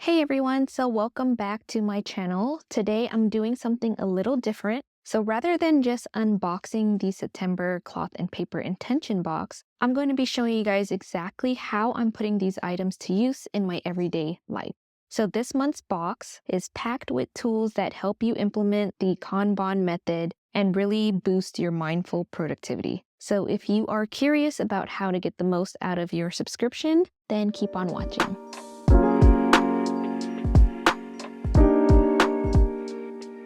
Hey everyone, so welcome back to my channel. Today I'm doing something a little different. So rather than just unboxing the September cloth and paper intention box, I'm going to be showing you guys exactly how I'm putting these items to use in my everyday life. So this month's box is packed with tools that help you implement the Kanban method and really boost your mindful productivity. So if you are curious about how to get the most out of your subscription, then keep on watching.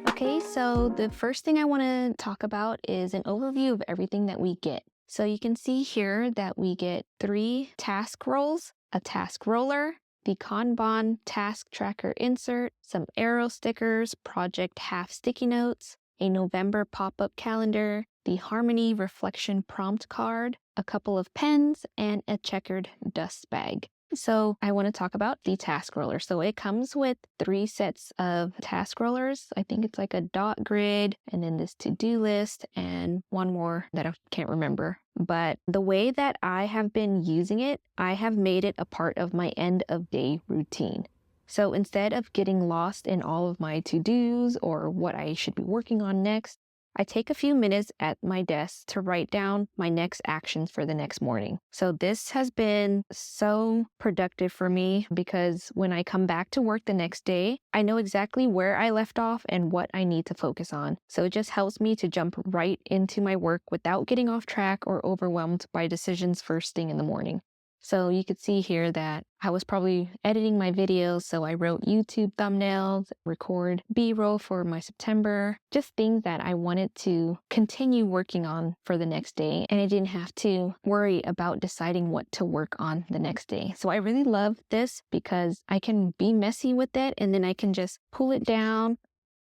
Okay, so the first thing I want to talk about is an overview of everything that we get. So you can see here that we get 3 task roles, a task roller, the Kanban task tracker insert, some arrow stickers, project half sticky notes, a November pop-up calendar, the Harmony reflection prompt card, a couple of pens, and a checkered dust bag. So I want to talk about the task roller. So it comes with 3 sets of task rollers. I think it's like a dot grid and then this to-do list and one more that I can't remember. But the way that I have been using it, I have made it a part of my end of day routine. So instead of getting lost in all of my to-dos or what I should be working on next, I take a few minutes at my desk to write down my next actions for the next morning. So this has been so productive for me because when I come back to work the next day, I know exactly where I left off and what I need to focus on. So it just helps me to jump right into my work without getting off track or overwhelmed by decisions first thing in the morning. So you could see here that I was probably editing my videos, so I wrote YouTube thumbnails, record B-roll for my September, just things that I wanted to continue working on for the next day, and I didn't have to worry about deciding what to work on the next day. So I really love this because I can be messy with it, and then I can just pull it down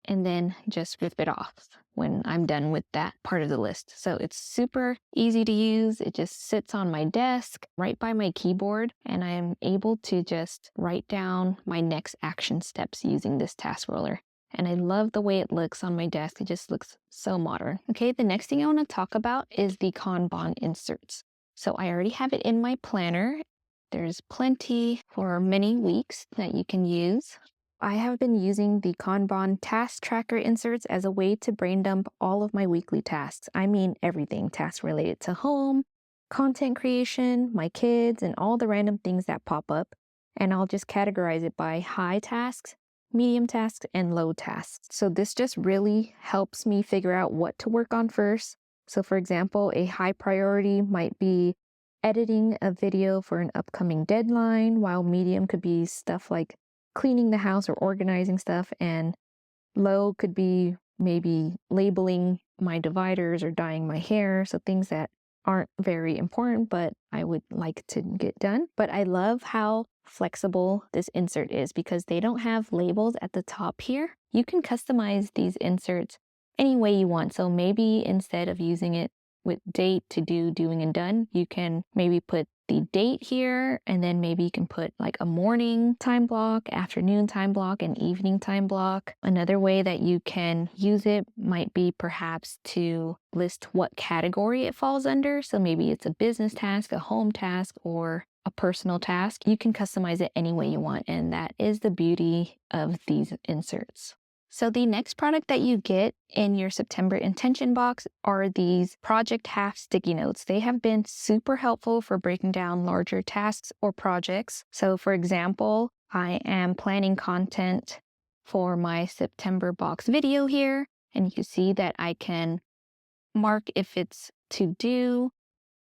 and then just rip it off when I'm done with that part of the list. So it's super easy to use. It just sits on my desk right by my keyboard, and I am able to just write down my next action steps using this task roller. And I love the way it looks on my desk. It just looks so modern. Okay, the next thing I want to talk about is the Kanban inserts. So I already have it in my planner. There's plenty for many weeks that you can use. I have been using the Kanban task tracker inserts as a way to brain dump all of my weekly tasks. I mean everything, tasks related to home, content creation, my kids, and all the random things that pop up. And I'll just categorize it by high tasks, medium tasks, and low tasks. So this just really helps me figure out what to work on first. So for example, a high priority might be editing a video for an upcoming deadline, while medium could be stuff like cleaning the house or organizing stuff, and low could be maybe labeling my dividers or dyeing my hair. So things that aren't very important, but I would like to get done. But I love how flexible this insert is because they don't have labels at the top here. You can customize these inserts any way you want. So maybe instead of using it with date, to do, doing, and done, you can maybe put the date here, and then maybe you can put like a morning time block, afternoon time block, and evening time block. Another way that you can use it might be perhaps to list what category it falls under. So maybe it's a business task, a home task, or a personal task. You can customize it any way you want, and that is the beauty of these inserts. So the next product that you get in your September intention box are these project half sticky notes. They have been super helpful for breaking down larger tasks or projects. So for example, I am planning content for my September box video here, and you can see that I can mark if it's to do,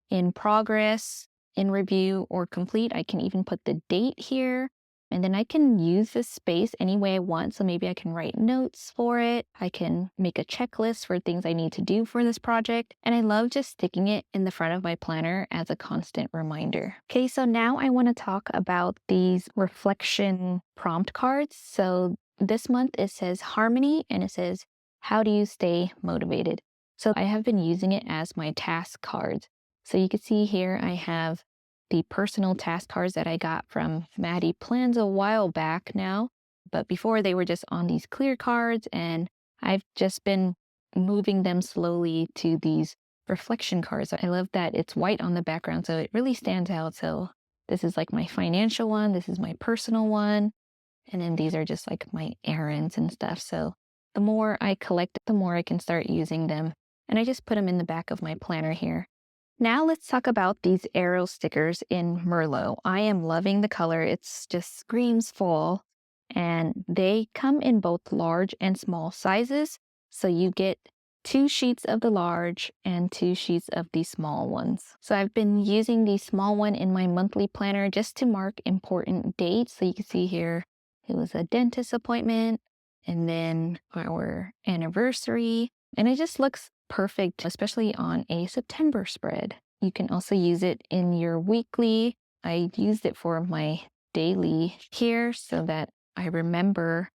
in progress, in review, or complete. I can even put the date here. And then I can use this space any way I want. So maybe I can write notes for it. I can make a checklist for things I need to do for this project. And I love just sticking it in the front of my planner as a constant reminder. Okay, so now I want to talk about these reflection prompt cards. So this month it says Harmony, and it says, how do you stay motivated? So I have been using it as my task cards. So you can see here I have the personal task cards that I got from Maddie Plans a while back now. But before they were just on these clear cards, and I've just been moving them slowly to these reflection cards. I love that it's white on the background, so it really stands out. So this is like my financial one. This is my personal one. And then these are just like my errands and stuff. So the more I collect, the more I can start using them. And I just put them in the back of my planner here. Now let's talk about these arrow stickers in Merlot. I am loving the color. It's just screams fall. And they come in both large and small sizes. So you get 2 sheets of the large and 2 sheets of the small ones. So I've been using the small one in my monthly planner just to mark important dates. So you can see here, it was a dentist appointment and then our anniversary. And it just looks perfect, especially on a September spread. You can also use it in your weekly. I used it for my daily here so that I remember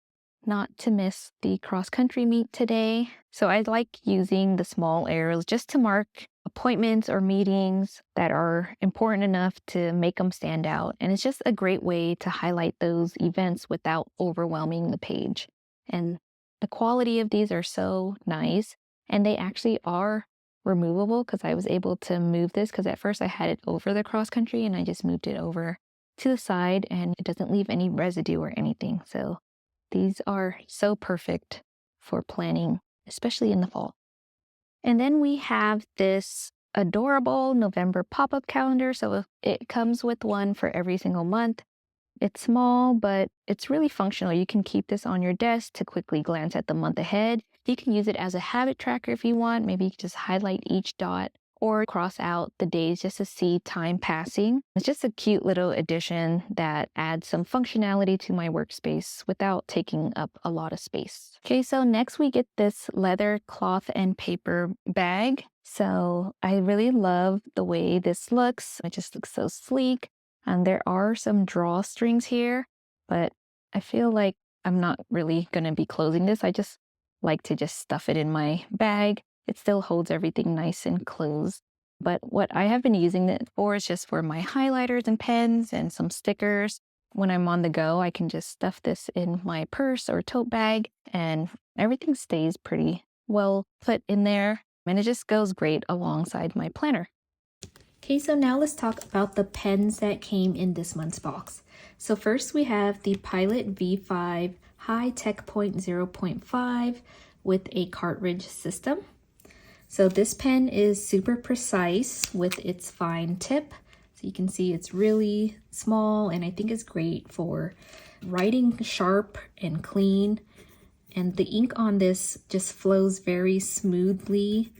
not to miss the cross-country meet today. So I like using the small arrows just to mark appointments or meetings that are important enough to make them stand out. And it's just a great way to highlight those events without overwhelming the page. And the quality of these are so nice. And they actually are removable because I was able to move this because at first I had it over the cross-country and I just moved it over to the side and it doesn't leave any residue or anything. So these are so perfect for planning, especially in the fall. And then we have this adorable November pop-up calendar. So it comes with one for every single month. It's small, but it's really functional. You can keep this on your desk to quickly glance at the month ahead. You can use it as a habit tracker if you want. Maybe you can just highlight each dot or cross out the days just to see time passing. It's just a cute little addition that adds some functionality to my workspace without taking up a lot of space. Okay, so next we get this leather cloth and paper bag. So I really love the way this looks. It just looks so sleek. And there are some drawstrings here, but I feel like I'm not really going to be closing this. I just like to just stuff it in my bag. It still holds everything nice and closed. But what I have been using it for is just for my highlighters and pens and some stickers. When I'm on the go, I can just stuff this in my purse or tote bag and everything stays pretty well put in there. And it just goes great alongside my planner. Okay, so now let's talk about the pens that came in this month's box. So first we have the Pilot V5 High Tech Point 0.5 with a cartridge system. So this pen is super precise with its fine tip. So you can see it's really small and I think it's great for writing sharp and clean. And the ink on this just flows very smoothly.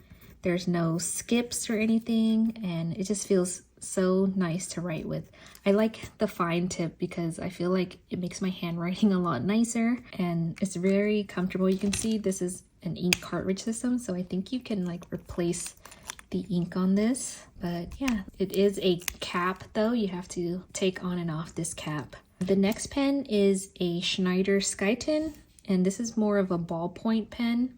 There's no skips or anything and it just feels so nice to write with. I like the fine tip because I feel like it makes my handwriting a lot nicer and it's very comfortable. You can see this is an ink cartridge system, so I think you can like replace the ink on this. But yeah, it is a cap though. You have to take on and off this cap. The next pen is a Schneider Skyton, and this is more of a ballpoint pen.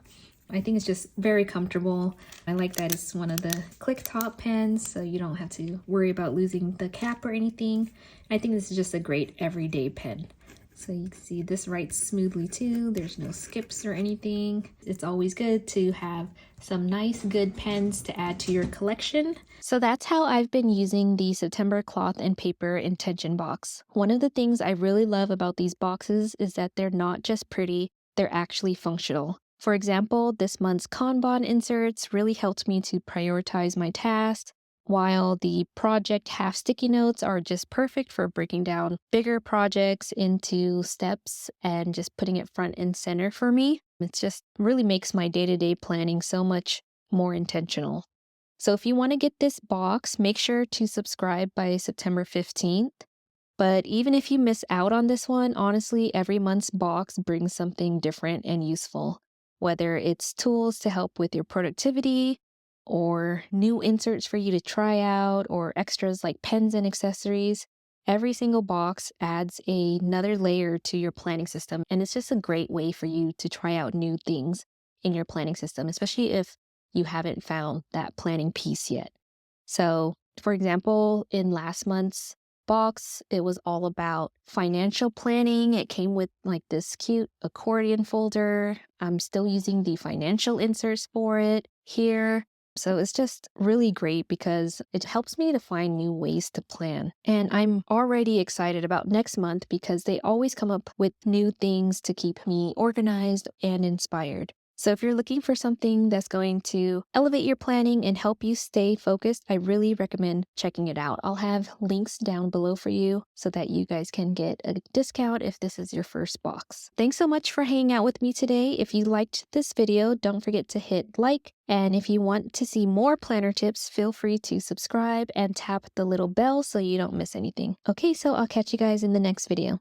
I think it's just very comfortable. I like that it's one of the click top pens, so you don't have to worry about losing the cap or anything. I think this is just a great everyday pen. So you can see this writes smoothly too. There's no skips or anything. It's always good to have some nice, good pens to add to your collection. So that's how I've been using the September cloth and paper intention box. One of the things I really love about these boxes is that they're not just pretty, they're actually functional. For example, this month's Kanban inserts really helped me to prioritize my tasks, while the project half sticky notes are just perfect for breaking down bigger projects into steps and just putting it front and center for me. It just really makes my day-to-day planning so much more intentional. So if you want to get this box, make sure to subscribe by September 15th. But even if you miss out on this one, honestly, every month's box brings something different and useful. Whether it's tools to help with your productivity, or new inserts for you to try out, or extras like pens and accessories, every single box adds another layer to your planning system. And it's just a great way for you to try out new things in your planning system, especially if you haven't found that planning piece yet. So, for example, in last month's box, it was all about financial planning. It came with like this cute accordion folder. I'm still using the financial inserts for it here. So it's just really great because it helps me to find new ways to plan. And I'm already excited about next month because they always come up with new things to keep me organized and inspired. So if you're looking for something that's going to elevate your planning and help you stay focused, I really recommend checking it out. I'll have links down below for you so that you guys can get a discount if this is your first box. Thanks so much for hanging out with me today. If you liked this video, don't forget to hit like. And if you want to see more planner tips, feel free to subscribe and tap the little bell so you don't miss anything. Okay, so I'll catch you guys in the next video.